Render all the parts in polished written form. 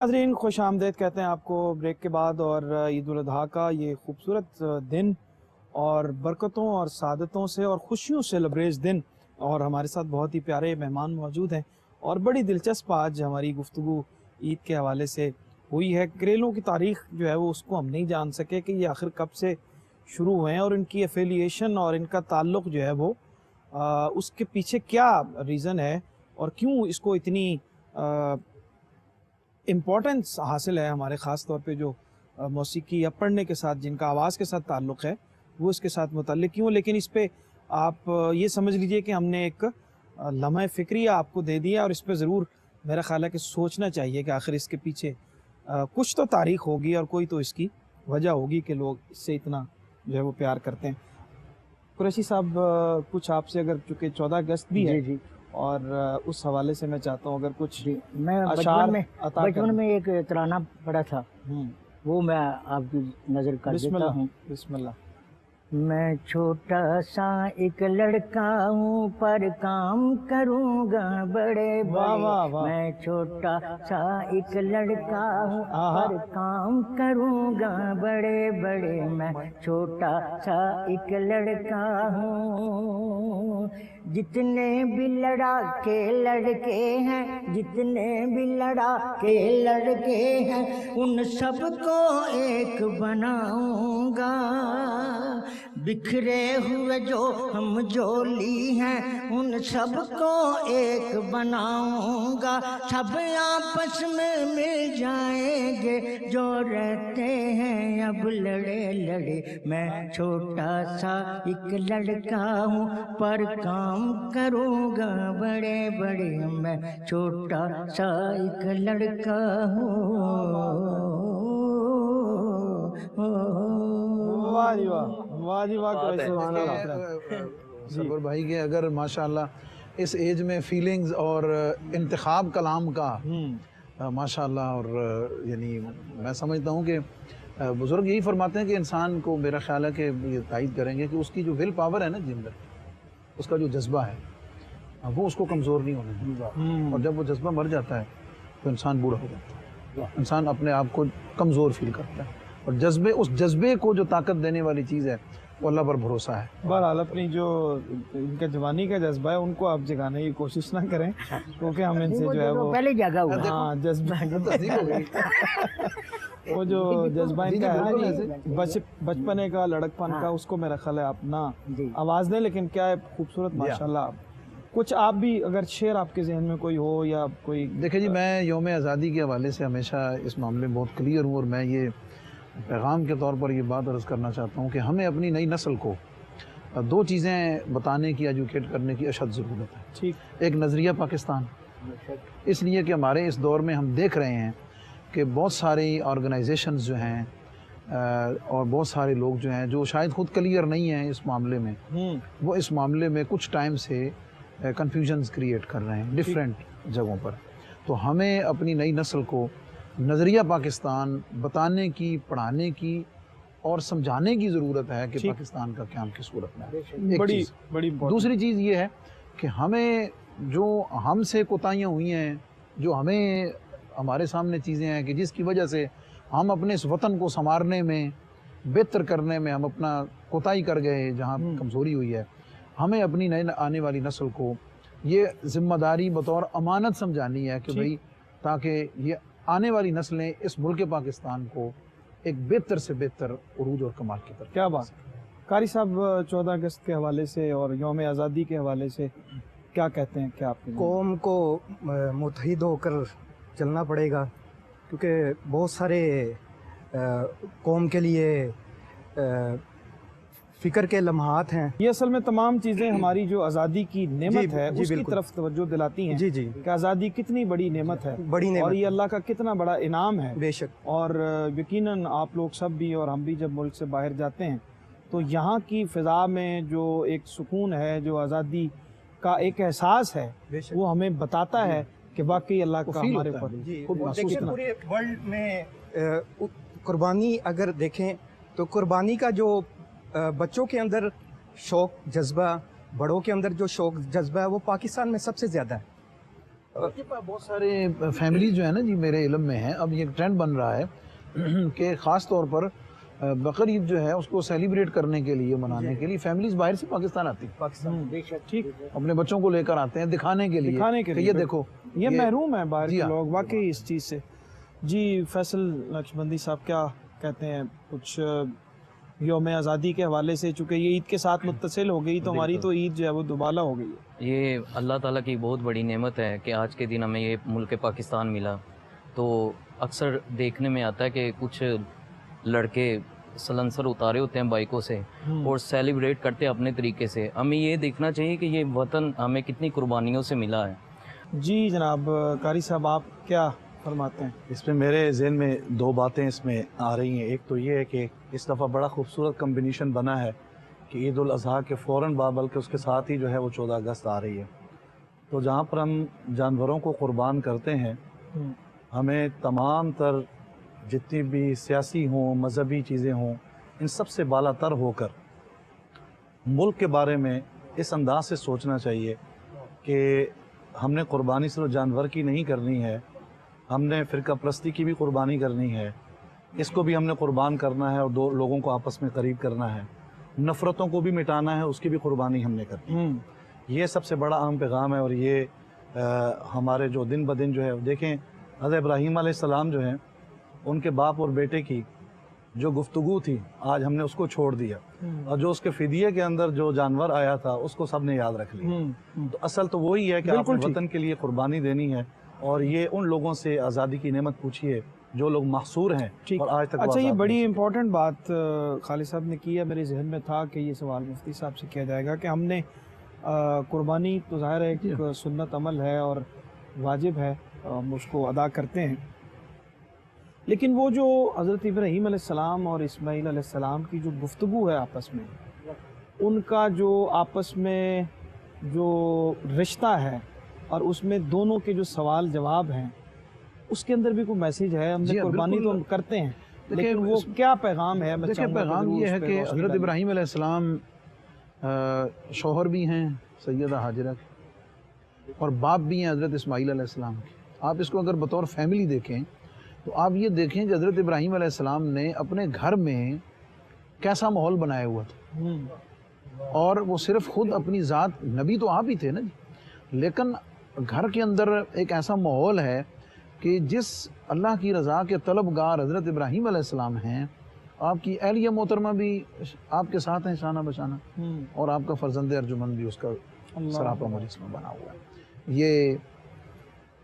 नाज़रीन खुश आमदेद कहते हैं आपको ब्रेक के बाद। और ईद उल अज़हा का ये खूबसूरत दिन और बरकतों और सादतों से और खुशियों से लबरेज दिन, और हमारे साथ बहुत ही प्यारे मेहमान मौजूद हैं। और बड़ी दिलचस्प आज हमारी गुफ्तगू ईद के हवाले से हुई है। करेलों की तारीख़ जो है वो उसको हम नहीं जान सके कि ये आखिर कब से शुरू हुए हैं और इनकी एफिलिएशन और इनका ताल्लुक़ जो है वो उसके पीछे क्या रीज़न है और क्यों इसको इतनी इम्पोर्टेंस हासिल है हमारे ख़ास तौर पे जो मौसीकी या पढ़ने के साथ जिनका आवाज़ के साथ ताल्लुक़ है वो इसके साथ मुतल्लिक़ क्यों। लेकिन इस पे आप ये समझ लीजिए कि हमने एक लम्हा फ़िक्रिया आपको दे दिया और इस पे ज़रूर मेरा ख़्याल है कि सोचना चाहिए कि आखिर इसके पीछे कुछ तो तारीख़ होगी और कोई तो इसकी वजह होगी कि लोग इससे इतना जो है वो प्यार करते हैं। कुरैशी साहब, कुछ आपसे, अगर चूँकि 14 अगस्त भी है जी। और उस हवाले से मैं चाहता हूँ अगर कुछ जी, मैं अशार अता कर बचपन में एक तराना पढ़ा था, वो मैं आपकी नज़र कर देता हूँ। बिस्मिल्लाह। मैं छोटा सा एक लड़का हूँ पर काम करूँगा बड़े वाह बड़े। वाह वाह। मैं छोटा सा एक लड़का हूँ आहा। पर काम करूँगा बड़े बड़े। मैं छोटा सा एक लड़का हूँ। जितने भी लड़ाके लड़के हैं, जितने भी लड़ाके लड़के हैं, उन सबको एक बनाऊंगा। बिखरे हुए जो हम जोली हैं, उन सबको एक बनाऊंगा। सब आपस में मिल जाएंगे जो रहते हैं अब लड़े लड़े। मैं छोटा सा एक लड़का हूँ पर काम करूँगा बड़े बड़े। मैं छोटा सा एक लड़का हूँ। वाह जी वाह, वाह जी वाह। सरवर भाई के अगर माशाल्लाह इस एज में फीलिंग्स और इंतखाब कलाम का माशाल्लाह, और यानी मैं समझता हूँ कि बुज़ुर्ग यही फरमाते हैं कि इंसान को, मेरा ख्याल है कि ये तायद करेंगे कि उसकी जो विल पावर है ना जिंदर, उसका जो जज्बा है वो उसको कमज़ोर नहीं होने देता। और जब वो जज्बा मर जाता है तो इंसान बूढ़ा हो जाता है, इंसान अपने आप को कमज़ोर फील करता है। और जज्बे, उस जज्बे को जो ताकत देने वाली चीज़ है वो अल्लाह पर भरोसा है। बहरहाल अपनी जो इनका जवानी का जज्बा है उनको आप जगाने की कोशिश ना करें, क्योंकि हम इनसे जो है वो पहले जागा हुआ। हाँ जज्बा वो जो जज्बा इनका है ना जी, बचपने का, लड़कपन का, उसको मेरा ख्याल है आप ना आवाज़ दें। लेकिन क्या है खूबसूरत माशाल्लाह। कुछ आप भी अगर शेर आपके जहन में कोई हो या कोई। देखिए जी, मैं यौम आज़ादी के हवाले से हमेशा इस मामले में बहुत क्लियर हूँ, और मैं ये पैगाम के तौर पर ये बात अर्ज़ करना चाहता हूँ कि हमें अपनी नई नस्ल को दो चीज़ें बताने की, एजुकेट करने की अशद ज़रूरत है। ठीक। एक नज़रिया पाकिस्तान, इसलिए कि हमारे इस दौर में हम देख रहे हैं कि बहुत सारी ऑर्गेनाइजेशंस जो हैं और बहुत सारे लोग जो हैं जो शायद ख़ुद क्लियर नहीं हैं इस मामले में, वो इस मामले में कुछ टाइम से कन्फ्यूजन्स क्रिएट कर रहे हैं डिफरेंट जगहों पर। तो हमें अपनी नई नस्ल को नज़रिया पाकिस्तान बताने की, पढ़ाने की और समझाने की ज़रूरत है कि पाकिस्तान का क्या किस सूरत में है। बड़ी दूसरी चीज़ ये है कि हमें जो हमसे कोताहियाँ हुई हैं, जो हमें हमारे सामने चीज़ें हैं कि जिसकी वजह से हम अपने इस वतन को संवारने में, बेहतर करने में हम अपना कोताही कर गए, जहाँ कमज़ोरी हुई है, हमें अपनी नई आने वाली नस्ल को ये ज़िम्मेदारी बतौर अमानत समझानी है कि भाई, ताकि ये आने वाली नस्लें इस मुल्क पाकिस्तान को एक बेहतर से बेहतर उरूज और कमाल की तरफ। क्या बात। कारी साहब, 14 अगस्त के हवाले से और यौम आज़ादी के हवाले से क्या कहते हैं? क्या आपके कौम को मुत्तहिद होकर चलना पड़ेगा, क्योंकि बहुत सारे कौम के लिए फ़िक्र के लम्हात हैं। ये असल में तमाम चीज़ें हमारी जो आज़ादी की नेमत है उसकी तरफ तवज्जो दिलाती हैं। जी कि आज़ादी कितनी बड़ी नेमत है, बड़ी नेमत, और ये अल्लाह का कितना बड़ा इनाम है। बेशक। और यकीनन आप लोग सब भी और हम भी जब मुल्क से बाहर जाते हैं तो यहाँ की फ़िज़ा में जो एक सुकून है, जो आज़ादी का एक एहसास है, वो हमें बताता है कि वाकई अल्लाह का हमारे ऊपर देखिए पूरे वर्ल्ड में कुर्बानी अगर देखें तो कुर्बानी का जो बच्चों के अंदर शौक़ जज्बा, बड़ों के अंदर जो शौक़ जज्बा है, वो पाकिस्तान में सबसे ज़्यादा है। بہت سارے فیملی جو ہے نا جی میرے علم میں ہیں، اب یہ ٹرینڈ بن رہا ہے کہ خاص طور پر بقرعید جو ہے اس کو سیلیبریٹ کرنے کے لیے، منانے کے لیے فیملیز باہر سے پاکستان آتی ہیں، پاکستان ٹھیک اپنے بچوں کو لے کر آتے ہیں دکھانے کے لیے کہ یہ دیکھو یہ محروم ہے باہر جی کے ہاں، لوگ واقعی اس چیز سے۔ جی فیصل نقشبندی صاحب کیا کہتے ہیں کچھ یوم آزادی کے حوالے سے؟ چونکہ یہ عید کے ساتھ متصل ہو گئی تو ہماری تو عید جو ہے وہ دوبالا ہو گئی ہے۔ یہ اللہ تعالیٰ کی بہت بڑی نعمت ہے کہ آج کے دن ہمیں یہ ملک پاکستان ملا۔ تو اکثر دیکھنے میں آتا ہے کہ کچھ لڑکے سلنسر اتارے ہوتے ہیں بائکوں سے اور سیلیبریٹ کرتے ہیں اپنے طریقے سے۔ ہمیں یہ دیکھنا چاہیے کہ یہ وطن ہمیں کتنی قربانیوں سے ملا ہے۔ جی جناب قاری صاحب آپ کیا فرماتے ہیں؟ اس میں میرے ذہن میں دو باتیں اس میں آ رہی ہیں۔ ایک تو یہ ہے کہ اس دفعہ بڑا خوبصورت کمبینیشن بنا ہے کہ عید الاضحیٰ کے فوراً بعد بلکہ اس کے ساتھ ہی جو ہے وہ 14 اگست آ رہی ہے، تو جہاں پر ہم جانوروں کو قربان کرتے ہیں ہمیں تمام تر جتنی بھی سیاسی ہوں مذہبی چیزیں ہوں ان سب سے بالا تر ہو کر ملک کے بارے میں اس انداز سے سوچنا چاہیے کہ ہم نے قربانی صرف جانور کی نہیں کرنی ہے، ہم نے فرقہ پرستی کی بھی قربانی کرنی ہے، اس کو بھی ہم نے قربان کرنا ہے اور دو لوگوں کو آپس میں قریب کرنا ہے، نفرتوں کو بھی مٹانا ہے، اس کی بھی قربانی ہم نے کرنی ہے۔ یہ سب سے بڑا اہم پیغام ہے اور یہ ہمارے جو دن بدن جو ہے دیکھیں حضرت ابراہیم علیہ السلام جو ہیں ان کے باپ اور بیٹے کی جو گفتگو تھی آج ہم نے اس کو چھوڑ دیا، اور جو اس کے فدیے کے اندر جو جانور آیا تھا اس کو سب نے یاد رکھ لیا۔ تو اصل تو وہی ہے کہ آپ وطن کے لیے قربانی دینی ہے، اور یہ ان لوگوں سے آزادی کی نعمت پوچھیے جو لوگ محصور ہیں اور آج تک اچھا یہ بڑی امپورٹنٹ بات خالد صاحب نے کی ہے، میرے ذہن میں تھا کہ یہ سوال مفتی صاحب سے کیا جائے گا کہ ہم نے قربانی تو ظاہر ہے ایک سنت عمل ہے اور واجب ہے، ہم اس کو ادا کرتے ہیں، لیکن وہ جو حضرت ابراہیم علیہ السلام اور اسماعیل علیہ السلام کی جو گفتگو ہے آپس میں، ان کا جو آپس میں جو رشتہ ہے اور اس میں دونوں کے جو سوال جواب ہیں اس کے اندر بھی کوئی میسیج ہے۔ ہم نے قربانی تو ہم کرتے ہیں لیکن وہ کیا پیغام ہے؟ دیکھیں پیغام یہ ہے کہ حضرت ابراہیم علیہ السلام شوہر بھی ہیں سیدہ ہاجرہ کے اور باپ بھی ہیں حضرت اسماعیل علیہ السلام کے۔ آپ اس کو اگر بطور فیملی دیکھیں تو آپ یہ دیکھیں کہ حضرت ابراہیم علیہ السلام نے اپنے گھر میں کیسا ماحول بنایا ہوا تھا، اور وہ صرف خود اپنی ذات، نبی تو آپ ہی تھے نا جی، لیکن گھر کے اندر ایک ایسا ماحول ہے کہ جس اللہ کی رضا کے طلبگار حضرت ابراہیم علیہ السلام ہیں، آپ کی اہلیہ محترمہ بھی آپ کے ساتھ ہیں شانہ بشانہ، اور آپ کا فرزند ارجمند بھی اس کا سراپا مجسمہ بنا ہوا ہے۔ یہ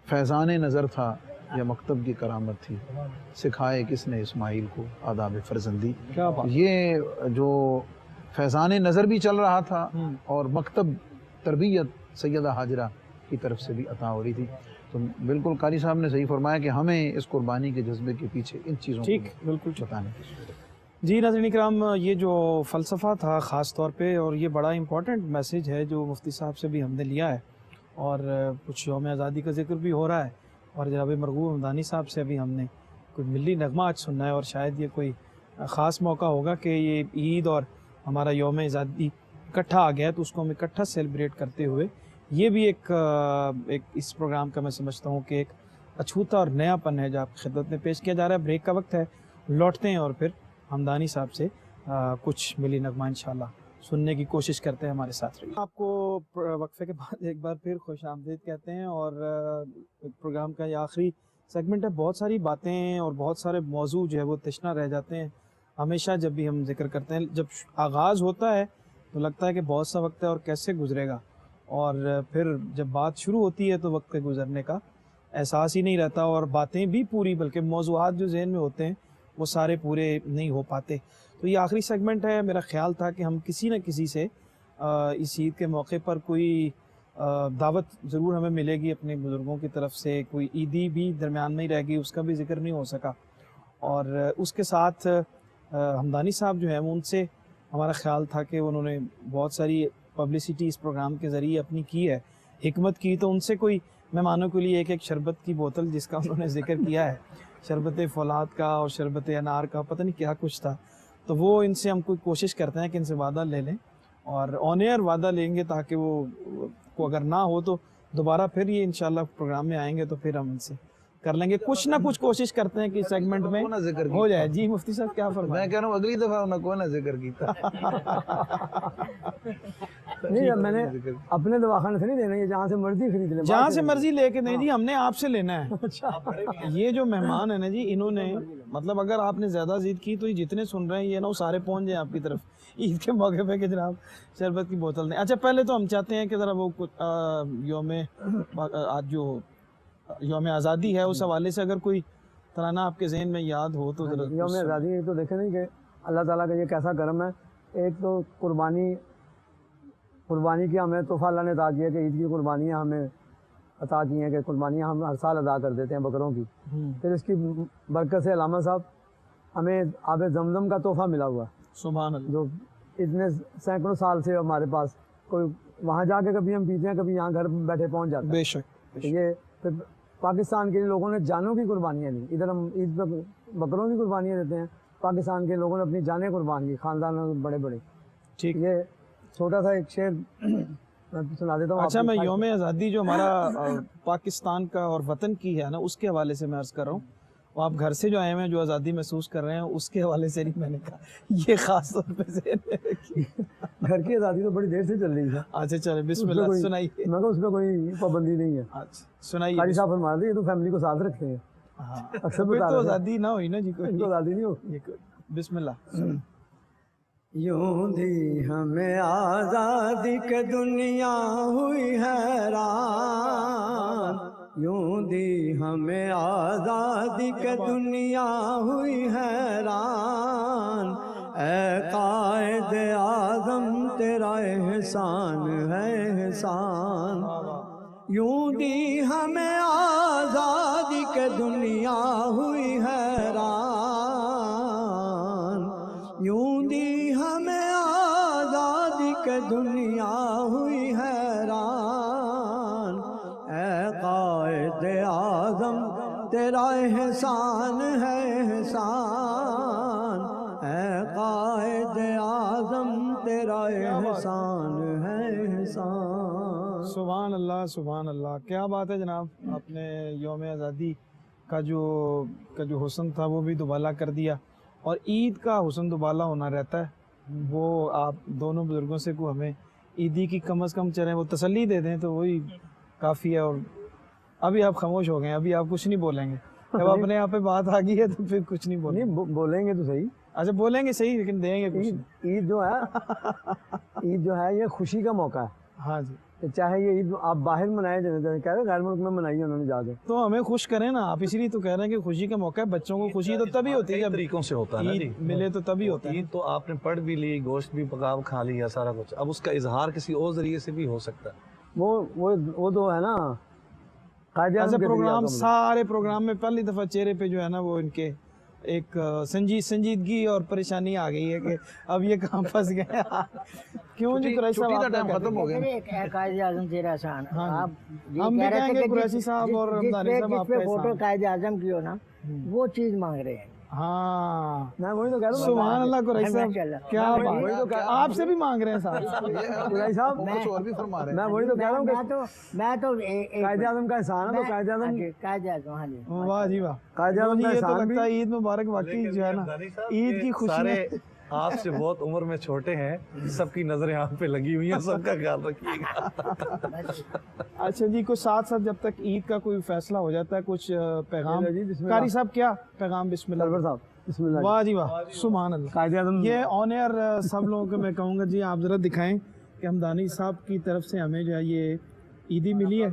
فیضان نظر تھا یا مکتب کی کرامت تھی، سکھائے کس نے اسماعیل کو آداب فرزندی۔ یہ جو فیضان نظر بھی چل رہا تھا اور مکتب تربیت سیدہ ہاجرہ کی طرف سے بھی عطا ہو رہی تھی۔ تو بالکل قاری صاحب نے صحیح فرمایا کہ ہمیں اس قربانی کے جذبے کے پیچھے ان چیزوں کو بالکل بتانے کی ضرورت ہے۔ جی ناظرین کرام، یہ جو فلسفہ تھا خاص طور پہ، اور یہ بڑا امپورٹنٹ میسیج ہے جو مفتی صاحب سے بھی ہم نے لیا ہے، اور کچھ یوم آزادی کا ذکر بھی ہو رہا ہے، اور جناب مرغوب حمدانی صاحب سے بھی ہم نے کوئی ملی نغمہ آج سننا ہے، اور شاید یہ کوئی خاص موقع ہوگا کہ یہ عید اور ہمارا یوم آزادی اکٹھا آ گیا ہے، تو اس کو ہم اکٹھا سیلیبریٹ کرتے ہوئے یہ بھی ایک اس پروگرام کا میں سمجھتا ہوں کہ ایک اچھوتا اور نیا پن ہے جو آپ کی خدمت میں پیش کیا جا رہا ہے۔ بریک کا وقت ہے، لوٹتے ہیں اور پھر حمدانی صاحب سے کچھ ملی نغمہ انشاءاللہ سننے کی کوشش کرتے ہیں، ہمارے ساتھ رہیے۔ آپ کو وقفے کے بعد ایک بار پھر خوش آمدید کہتے ہیں، اور پروگرام کا یہ آخری سیگمنٹ ہے۔ بہت ساری باتیں اور بہت سارے موضوع جو ہے وہ تشنا رہ جاتے ہیں ہمیشہ جب بھی ہم ذکر کرتے ہیں۔ جب آغاز ہوتا ہے تو لگتا ہے کہ بہت سا وقت ہے اور کیسے گزرے گا، اور پھر جب بات شروع ہوتی ہے تو وقت کے گزرنے کا احساس ہی نہیں رہتا، اور باتیں بھی پوری بلکہ موضوعات جو ذہن میں ہوتے ہیں وہ سارے پورے نہیں ہو پاتے۔ تو یہ آخری سیگمنٹ ہے، میرا خیال تھا کہ ہم کسی نہ کسی سے اس عید کے موقع پر کوئی دعوت ضرور ہمیں ملے گی اپنے بزرگوں کی طرف سے، کوئی عیدی بھی درمیان میں ہی رہ گئی، اس کا بھی ذکر نہیں ہو سکا، اور اس کے ساتھ حمدانی صاحب جو ہیں ان سے ہمارا خیال تھا کہ انہوں نے بہت ساری پبلسٹی اس پروگرام کے ذریعے اپنی کی ہے، حکمت کی، تو ان سے کوئی مہمانوں کے لیے ایک شربت کی بوتل جس کا انہوں نے ذکر کیا ہے، شربت فولاد کا اور شربت انار کا، پتہ نہیں کیا کچھ تھا، تو وہ ان سے ہم کوئی کوشش کرتے ہیں کہ ان سے وعدہ لے لیں، اور آن ایئر وعدہ لیں گے تاکہ وہ کو اگر نہ ہو تو दोबारा फिर ये इंशाल्लाह प्रोग्राम में आएंगे तो फिर हम इनसे कर लेंगे, कुछ ना कुछ कोशिश करते हैं कि सेगमेंट में को ना जिक्र हो जाए। जी मुफ्ती साहब क्या फरमाएं? मैं कह रहा हूँ अगली दफा उन्हें कोई ना जिक्र कीता। नहीं, मैंने अपने दवाखाने से नहीं देना, ये जहाँ से मर्जी खरीद ले, जहाँ से मर्जी लेके नहीं जी, हमने आपसे लेना है। ये जो मेहमान है ना जी, इन्होंने मतलब अगर आपने ज्यादा जिद की तो ये जितने सुन रहे हैं ये ना वो सारे पहुंच जाए आपकी तरफ ईद के मौके पे कि जनाब शरबत की बोतल दें। अच्छा पहले तो हम चाहते हैं कि ज़रा वो कुछ आज जो यौम आज़ादी है उस हवाले से अगर कोई तराना आपके जहन में याद हो तो ज़रा। यौम आज़ादी तो देखे नहीं कि अल्लाह ताला का ये कैसा करम है। एक तो कुर्बानी की हमें तोहफा अल्लाह ने अता किया कि ईद की कुर्बानियाँ हमें अता की हैं कि कुर्बानियाँ हम हर साल अदा कर देते हैं बकरों की। फिर इसकी बरकत से अल्लामा साहब हमें आब जमजम का तोहफा मिला हुआ, सुभान अल्लाह, जो इतने सैकड़ों साल से हमारे पास, कोई वहाँ जाके कभी हम पीते हैं, कभी यहाँ घर बैठे पहुँच जाते हैं। बेशक, तो ये फिर पाकिस्तान के लोगों ने जानों की कुर्बानियाँ दी, इधर हम ईद पर बकरों की कुर्बानियाँ देते हैं, पाकिस्तान के लोगों ने अपनी जानें कुर्बान की, खानदानों बड़े बड़े। ठीक। ये छोटा सा एक शेर मैं सुना देता हूँ। अच्छा मैं यौम आज़ादी जो हमारा पाकिस्तान का और वतन की है ना उसके हवाले से मैं अर्ज़ कर रहा हूँ, वो आप घर से जो आए हैं जो आज़ादी महसूस कर रहे हैं उसके हवाले से नहीं, मैंने कहा ये ख़ास तौर पे घर की आज़ादी तो बड़ी देर से चल रही है। अच्छा चले बिस्मिल्लाह सुनाइए। मैं उस पर कोई पाबंदी नहीं है। अच्छा सुनाइए। कारी साहब फरमा दे, ये तो फैमिली को साथ रखते हैं। हाँ, अक्सर फिर बता तो रहे थे। आज़ादी ना हुई ना जी, कोई इनको आज़ादी नहीं हो। बिस्मिल्लाह। यूं दी हमें आज़ादी के दुनिया हुई हैरान, यूं दी हमें आज़ादी के दुनिया हुई हैरान, ऐ कायद आज़म तेरा एहसान है एहसान। यूं दी हमें आज़ादी के दुनिया हुई हैरान, यूं दी हमें आज़ादी के दुनिया हुई हैरान, ऐ कायद आज़म तेरा एहसान है एहसान, ऐ कायद आज़म तेरा एहसान है एहसान। सुभान अल्लाह सुभान अल्लाह, क्या बात है जनाब, आपने यौम आज़ादी का जो हुस्न था वो भी दुबाला कर दिया, और ईद का हुस्न दुबाला होना रहता है। वो आप दोनों बुज़ुर्गों से को हमें ईदी की कम से कम चलें वो तसल्ली दे दें तो वही काफ़ी है। और अभी आप खामोश हो गए, अभी आप कुछ नहीं बोलेंगे, जब अपने यहाँ पे बात आ गई है तो फिर कुछ नहीं बोलेंगे। नहीं बोलेंगे तो सही। अच्छा बोलेंगे सही, लेकिन देंगे कुछ नहीं। ईद जो है ये खुशी का मौका है। हाँ जी, तो चाहे ये ईद आप बाहर मनाए जाए, कह रहे गैर मुल्क में मनाई उन्होंने जाके, तो हमें खुश करें ना आप, इसलिए तो कह रहे हैं कि खुशी का मौका है। बच्चों को खुशी तो तभी होती है जब तरीकों से होता है ना जी, ईद मिले तो तभी होता है। ईद तो आपने पढ़ भी ली, गोश्त भी पका खा लिया, सारा कुछ, अब उसका इजहार किसी और जरिए से भी हो सकता है। वो तो है ना अच्छा प्रोग्राम, सारे प्रोग्राम में पहली दफा चेहरे पे जो है ना वो इनके एक संजीदगी और परेशानी आ गई है कि अब ये कहाँ फंस गए। क्यों जी कुरैशी साहब, का टाइम खत्म हो गया। कायद आजम तेरा एहसान, हाँ जी। आप ये हम भी कह रहे थे कहेंगे कि कुरैशी साहब और रमजानी साहब आपका फोटो एहसान। कायद आजम की हो ना, वो चीज मांग रहे हैं। हाँ मैं वही तो कह रहा हूँ। सुभान अल्लाह कुरैशी साहब, क्या वही तो बात, कह- आपसे भी मांग रहे हैं साहब। कुरैशी साहब कुछ और भी फरमा रहे हैं। मैं वही तो कह रहा हूँ मैं तो कायद आज़म का एहसान है, तो कायद आज़म कायद आजम, हाँ जी, वाह जी वाह। कायद आज़म का ये तो एहसान भी। लगता है ईद मुबारक वाकई जो है ना, ईद की खुशी सारे आपसे बहुत उम्र में छोटे हैं, सबकी नजरें आप पे लगी हुई हैं, सबका ख्याल रखिएगा। अच्छा जी, कुछ साथ साथ जब तक ईद का कोई फैसला हो जाता है, कुछ पैगाम जी, बिस्मिल्लाह। कारी साहब, क्या पैगाम? बिस्मिल्लाह। सरवर साहब बिस्मिल्लाह। वाह जी वाह, सुभान अल्लाह। कायद आज़म ये ऑन एयर सब लोगों को मैं कहूँगा जी आप ज़रा दिखाएं कि हमदानी साहब की तरफ से हमें जो है ये ईदी मिली है,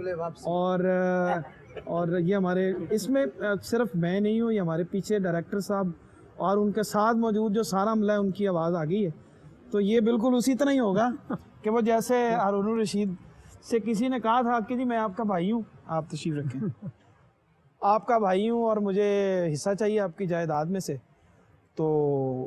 और ये हमारे इसमें सिर्फ मैं नहीं हूँ, ये हमारे पीछे डायरेक्टर साहब और उनके साथ मौजूद जो सारा अमला है उनकी आवाज़ आ गई है। तो ये बिल्कुल उसी तरह ही होगा कि वो जैसे हारून रशीद से किसी ने कहा था कि जी मैं आपका भाई हूँ, आप तशरीफ़ रखें, आपका भाई हूँ और मुझे हिस्सा चाहिए आपकी जायदाद में से। तो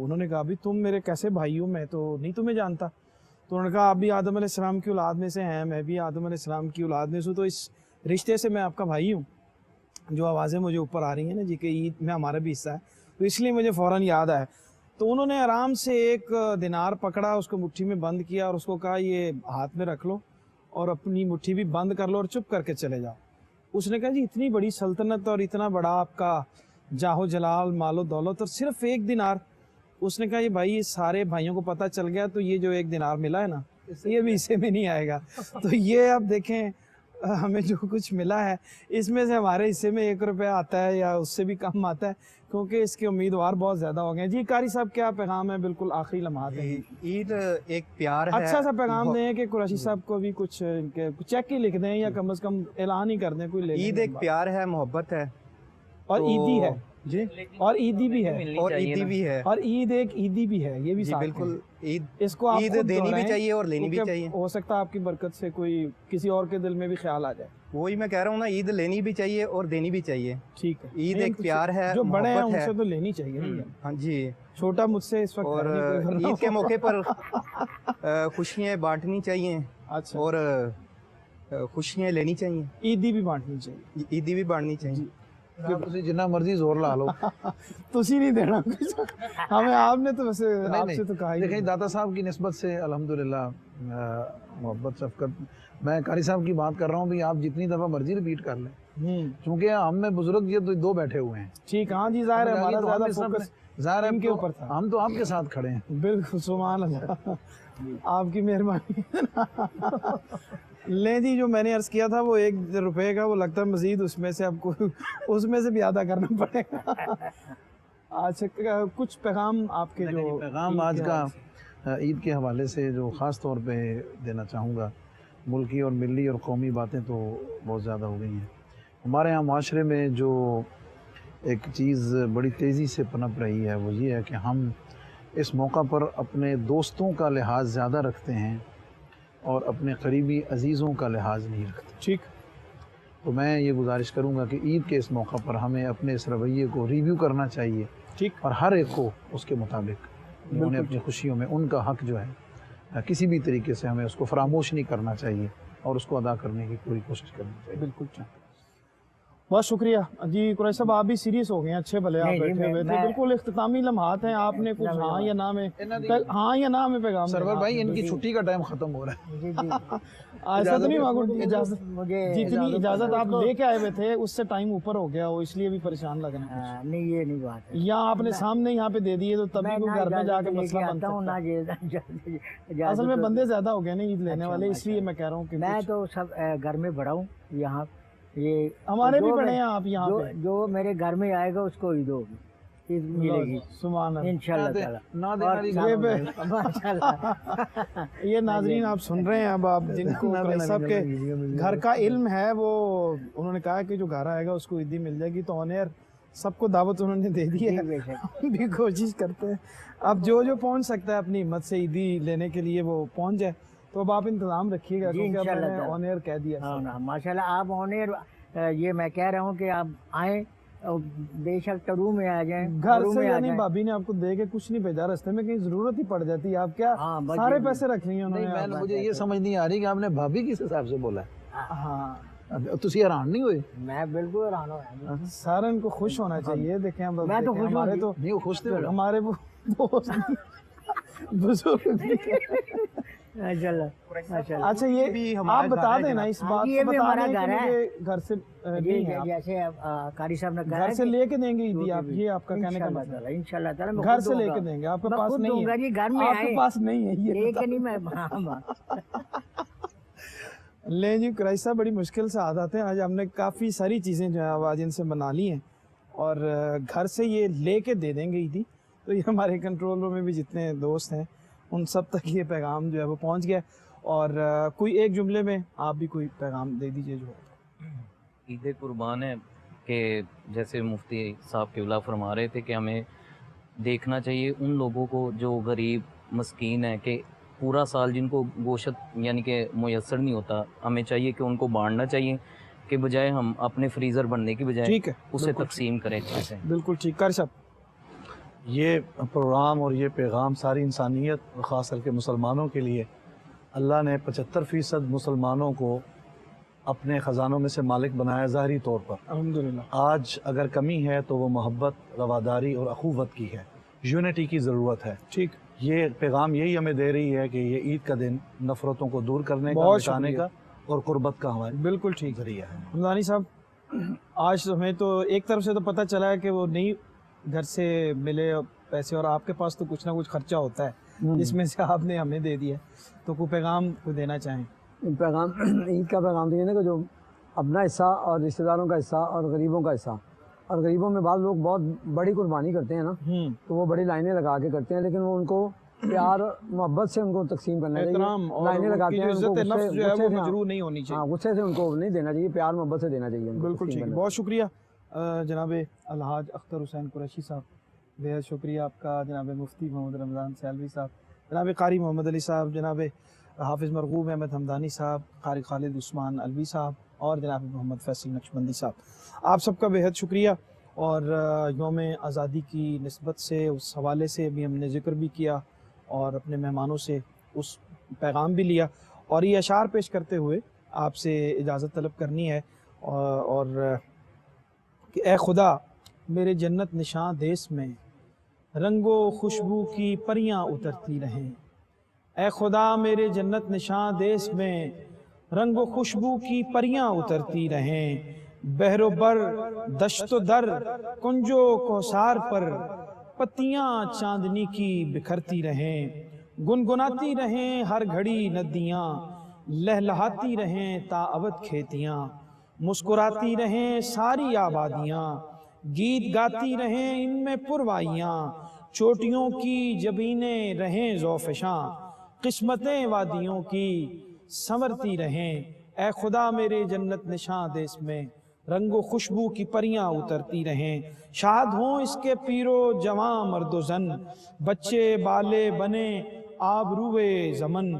उन्होंने कहा अभी तुम मेरे कैसे भाई हो, मैं तो नहीं तुम्हें जानता। तो उन्होंने कहा आप भी आदम अलैहिस्सलाम की औलाद में से हैं, मैं भी आदम अलैहिस्सलाम की औलाद में से हूँ, तो इस रिश्ते से मैं आपका भाई हूँ। जो आवाज़ें मुझे ऊपर आ रही हैं ना जी कि ईद में हमारा भी हिस्सा है, तो इसलिए मुझे फ़ौरन याद आया। तो उन्होंने आराम से एक दिनार पकड़ा, उसको मुट्ठी में बंद किया और उसको कहा ये हाथ में रख लो और अपनी मुट्ठी भी बंद कर लो और चुप करके चले जाओ। उसने कहा जी इतनी बड़ी सल्तनत और इतना बड़ा आपका जाहो जलाल मालो दौलत और सिर्फ 1 दिनार। उसने कहा ये भाई ये सारे भाइयों को पता चल गया तो ये जो 1 दिनार मिला है ना ये भी हिस्से में नहीं आएगा। तो ये आप देखें हमें जो कुछ मिला है इसमें से हमारे हिस्से में 1 रुपया आता है या उससे भी कम आता है, क्योंकि इसके उम्मीदवार बहुत ज़्यादा हो गए। जी कारी साहब क्या पैगाम है, बिल्कुल आखिरी लम्हात है। ईद एक प्यार है, अच्छा सा पैगाम दें कि कुरैशी साहब को भी कुछ इनके चेक ही लिख दें या कम से कम ऐलान ही कर दें कोई ले। ईद एक प्यार है, मोहब्बत है और तो ईदी है जी, और ईदी भी है और ईदी भी है और ईद एक ईदी भी है, ये भी जी साथ बिल्कुल। है। ईद इसको आप ईद खुद देनी भी दोहराएं, चाहिए और लेनी भी क्योंकि चाहिए। हो सकता है आपकी बरकत से कोई किसी और के दिल में भी ख्याल आ जाए। वही मैं कह रहा हूँ ना, ईद लेनी भी चाहिए और देनी भी चाहिए। ठीक है, ईद नहीं, एक तो प्यार है, जो बड़े हैं मोहब्बत है। उनसे तो लेनी चाहिए नहीं है। हाँ जी। छोटा मुझसे इस वक्त और है नहीं, कोई वरना ईद के वो- मौके पर खुशियाँ बांटनी चाहिए अच्छा और खुशियाँ लेनी चाहिए। ईदी भी बांटनी चाहिए। ईदी भी बांटनी चाहिए। ਤੁਸੀਂ ਜਿੰਨਾ ਮਰਜ਼ੀ ਜ਼ੋਰ ਲਾ ਲਓ। तुसी नहीं देना कुछ हमें, आपने तो वैसे नहीं, आपसे तो कहा ही देखें नहीं। दाता साहब की निस्बत से अल्हम्दुलिल्लाह मोहब्बत शफकत, मैं कारी साहब की बात कर रहा हूँ भी आप जितनी दफ़ा मर्जी रिपीट कर लें, क्योंकि हम में बुजुर्ग ये तो 2 बैठे हुए हैं। ठीक, हाँ जी, जाहिर है हमारा तो ज़्यादा हम इस फोकस ज़ाहिर है इनके तो ऊपर था। हम तो आपके साथ खड़े हैं। बिल्कुल, सुभान अल्लाह, आपकी मेहरबानी। लें जी, जो मैंने अर्ज किया था वो 1 रुपए का, वो लगता है मजीद उसमें से आपको उसमें से भी अदा करना पड़ेगा। अच्छा, कुछ पैगाम आपके जो पैगाम आज का ईद के हवाले से जो ख़ास तौर पे देना चाहूँगा, मुल्की और मिली और कौमी बातें तो बहुत ज़्यादा हो गई हैं। हमारे यहाँ माशरे में जो एक चीज़ बड़ी तेज़ी से पनप रही है वो ये है कि हम इस मौका पर अपने दोस्तों का लिहाज ज़्यादा रखते हैं और अपने करीबी अजीज़ों का लिहाज नहीं रखते। ठीक, तो मैं ये गुजारिश करूँगा कि ईद के इस मौका पर हमें अपने इस रवैये को रिव्यू करना चाहिए ठीक, और हर एक को उसके मुताबिक उन्हें अपनी खुशियों में उनका हक जो है किसी भी तरीके से हमें उसको फरामोश नहीं करना चाहिए और उसको अदा करने की पूरी कोशिश करनी चाहिए। बिल्कुल। बहुत शुक्रिया जी। कुरैश साहब आप भी सीरियस हो गए हैं, अच्छे भले आप नहीं, बैठे हुए थे, मैं- बिल्कुल इख्तितामी लम्हात हैं। आपने कुछ हाँ या ना में हाँ या ना में पैगाम सरवर देना। भाई इनकी छुट्टी का टाइम ख़त्म हो रहा है। जी जी ऐसा तो नहीं मांगो इजाजत, मुझे जितनी इजाजत आप लेके आए हुए थे उससे टाइम ऊपर हो गया हो, इसलिए भी परेशान लग रहे हैं। नहीं ये नहीं बात है। या आपने सामने यहाँ पे दे दिए तो तभी मैं को ना घर में इजाजत जाके लेके मसला बन आता हूँ, सकता ना है। इजाजत असल में तो- बंदे ज्यादा हो गए ना ईद लेने अच्छा, वाले, अच्छा। इसलिए मैं कह रहा हूँ कि मैं कुछ- तो सब घर में बड़ा हूँ यहाँ, ये हमारे भी जो बड़े मैं- हैं आप यहाँ जो पे। जो मेरे घर में आएगा उसको ईद होगी, ईद मिलेगी सुभान अल्लाह। इंशाल्लाह ताला। ना और देना ये नहीं बे- माशाल्लाह। ये नाजरीन आप सुन रहे हैं, अब आप जिनको कुरैश साहब के घर का इल्म है वो उन्होंने कहा कि जो घर आएगा उसको ईदी मिल जाएगी, तो ऑन एयर सबको दावत उन्होंने दे दी है। जी, बेशक। हम भी कोशिश करते हैं अब जो जो पहुंच सकता है अपनी हिम्मत से ईदी लेने के लिए वो पहुंच जाए। तो अब आप इंतजाम रखिएगा जी, क्योंकि अब इंशाल्लाह मैंने ताला। ऑन एयर कह दिया। हाँ ना, माशाल्लाह आप ऑनर, ये मैं कह रहा हूँ कि आप आए और बेशक टरू में आ जाएं, घर टरू से में आ यानी जाएं। भाभी ने आपको दे के कुछ नहीं भेजा, रास्ते में कहीं जरूरत ही पड़ जाती है, आप क्या हाँ, बस सारे ये- पैसे रख लिए नहीं, उन्होंने मैं आप- मुझे ये समझ नहीं आ रही कि आपने भाभी किस हिसाब से बोला है। हाँ तुसी हैरान नहीं हुए? मैं बिल्कुल हैरान हो गया। सारा इनको खुश होना चाहिए। देखें अब मैं तो देखें, खुश हमारे हूँ तो नहीं वो खुश थे वो। हमारे वो दोस्त बुजुर्ग भी हैं। माशाल्लाह माशाल्लाह। अच्छा ये भी आप हमारा बता घर है देना जनाब। इस हाँ, बात ये को भी बता हमारा दें कि घर है। मुझे घर से नहीं है, आप जैसे कारी साहब ने कहा घर है से कि लेके देंगे ईदी आप, ये आपका कहने का इंशाल्लाह मतलब ताला, इंशाल्लाह ताला मैं घर खुद से दूंगा। लेके देंगे, आपके मैं पास खुद नहीं दूंगा है, जी, घर में आपके आए पास नहीं है ये लेके बता- नहीं मैं हाँ, ले जी कुरैश साहब, बड़ी मुश्किल से आदत है। आज हमने काफ़ी सारी चीज़ें जो है आज इनसे बना ली हैं और घर से ये लेके दे देंगे ईदी। तो ये हमारे कंट्रोल रूम में भी जितने दोस्त हैं उन सब तक ये पैगाम जो है वो पहुंच गया। और कोई एक जुमले में आप भी कोई पैगाम दे दीजिए जो ईद कुर्बान है कि जैसे मुफ्ती साहब क़िबला फरमा रहे थे कि हमें देखना चाहिए उन लोगों को जो गरीब मस्कीन है, कि पूरा साल जिनको गोश्त यानी कि मुयस्सर नहीं होता, हमें चाहिए कि उनको बांटना चाहिए कि बजाय हम अपने फ्रीज़र बनने की बजाय ठीक है, उसे बिल्कुल तकसीम करें अच्छे से। बिल्कुल ठीक। कर साहब, ये प्रोग्राम और ये पैगाम सारी इंसानियत और ख़ास करके मुसलमानों के लिए, अल्लाह ने 75% मुसलमानों को अपने ख़जानों में से मालिक बनाया ज़ाहरी तौर पर। अल्हम्दुलिल्लाह। आज अगर कमी है तो वो मोहब्बत, रवादारी और अखुवत की है, यूनिटी की ज़रूरत है। ठीक, ये पैगाम यही हमें दे रही है कि ये ईद का दिन नफ़रतों को दूर करने का, बहुत मिटाने शुक्रिया। का और कुर्बत का हमारे बिल्कुल ठीक। जरिया है। हमदानी साहब, आज हमें तो एक तरफ से तो पता चला है कि वो नहीं घर से मिले पैसे, और आपके पास तो कुछ ना कुछ खर्चा होता है जिसमें से आपने हमें दे दिया, तो कोई पैगाम को देना चाहें? पैगाम ईद का पैगाम तो ये ना कि जो अपना हिस्सा और रिश्तेदारों का हिस्सा और गरीबों का हिस्सा, और गरीबों में बाद लोग बहुत बड़ी कुर्बानी करते हैं ना, तो वो बड़ी लाइनें लगा के करते हैं, लेकिन वो उनको प्यार मोहब्बत से उनको तकसीम करना चाहिए। लाइनें लगाते हैं, उनको नफ्स जो है वो गुस्से से, मजरूह नहीं होनी चाहिए। हाँ, गुस्से से उनको नहीं देना चाहिए, प्यार मोहब्बत से देना चाहिए उनको, बिल्कुल तकसीम ठीक है। करना। बहुत शुक्रिया जनाब अलहाज अख्तर हुसैन कुरैशी साहब, बेहद शुक्रिया आपका। जनाब मुफ्ती मोहम्मद रमज़ान सैलवी साहब, जनाब कारी मोहम्मद अली साहब, जनाब हाफिज़ मरगूब अहमद हमदानी साहब, कारी खालिद उस्मान अलवी साहब, और जनाब मोहम्मद फैसल नक्शबंदी साहब, आप सबका बेहद शुक्रिया। और यौम आज़ादी की निस्बत से उस हवाले से भी हमने ज़िक्र भी किया और अपने मेहमानों से उस पैगाम भी लिया, और ये अशार पेश करते हुए आपसे इजाज़त तलब करनी है और कि ए खुदा मेरे जन्नत निशां देश में रंगो खुशबू की परियां उतरती रहें। ए खुदा मेरे जन्नत निशां देश में रंगो खुशबू की परियां उतरती रहें। बहरो बर दश्तो दर कुंजो कोसार पर पत्तियां चांदनी की बिखरती रहें। गुनगुनाती रहें हर घड़ी नदियाँ, लहलहाती रहें ताअबद खेतियाँ। मुस्कुराती रहें सारी आबादियाँ, गीत गाती रहें इनमें पुरवाइयाँ। चोटियों की जबीनें रहें ज़ौफ़शां, किस्मतें वादियों की संवरती रहें। ए खुदा मेरे जन्नत निशां देश में रंगो खुशबू की परियां उतरती रहें। शाद हों इसके पीरो जवां मर्दो जन, बच्चे बाले बने आबरूए ज़मन।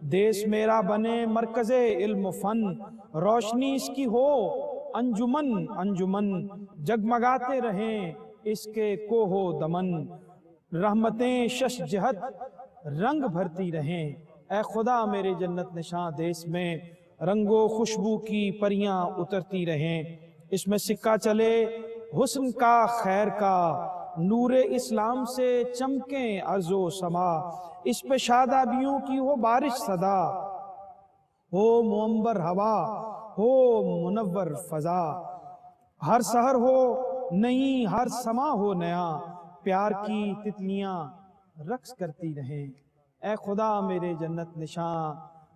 देश मेरा बने मरकज़े इल्म फ़न, रोशनी इसकी हो अंजुमन अंजुमन। जगमगाते रहें इसके कोहो दमन, रहमतें शश जहत रंग भरती रहें। ए खुदा मेरे जन्नत निशां देश में रंगो खुशबू की परियां उतरती रहें। इसमें सिक्का चले हुस्न का खैर का, नूरे इस्लाम से चमके अर्ज़ो समा। इस पे शादाबियों की हो बारिश सदा, हो मुअम्बर हवा हो मुनव्वर फजा। हर सहर हो नई हर समा हो नया, प्यार की तितलियां रक्स करती रहें। ए खुदा मेरे जन्नत निशां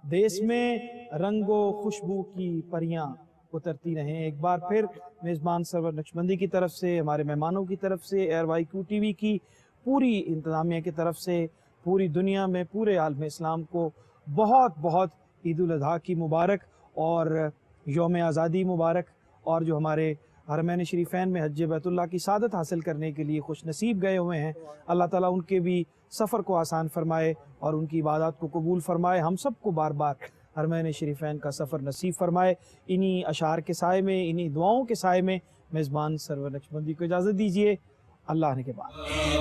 देश में रंगो खुशबू की परियां उतरती रहें। एक बार फिर मेज़बान सरवर नक्शबंदी की तरफ से, हमारे मेहमानों की तरफ से, ARYQ TV की पूरी इंतज़ामिया की तरफ से पूरी दुनिया में पूरे आलम इस्लाम को बहुत बहुत ईद उल अज़हा की मुबारक और यौम आज़ादी मुबारक। और जो हमारे हरमैन शरीफ़ैन में हज बैतुल्लाह की सादत हासिल करने के लिए खुश नसीब गए हुए हैं, अल्लाह ताला उनके भी सफ़र को आसान फरमाए और उनकी इबादत को कबूल फरमाए। हम सब को बार बार हरमैन शरीफ़ैन का सफ़र नसीब फरमाए। इन्हीं अशार के साए में, इन्हीं दुआओं के साए में मेज़बान सरवर नक्शबंदी को इजाज़त दीजिए। अल्लाह ने के बाद।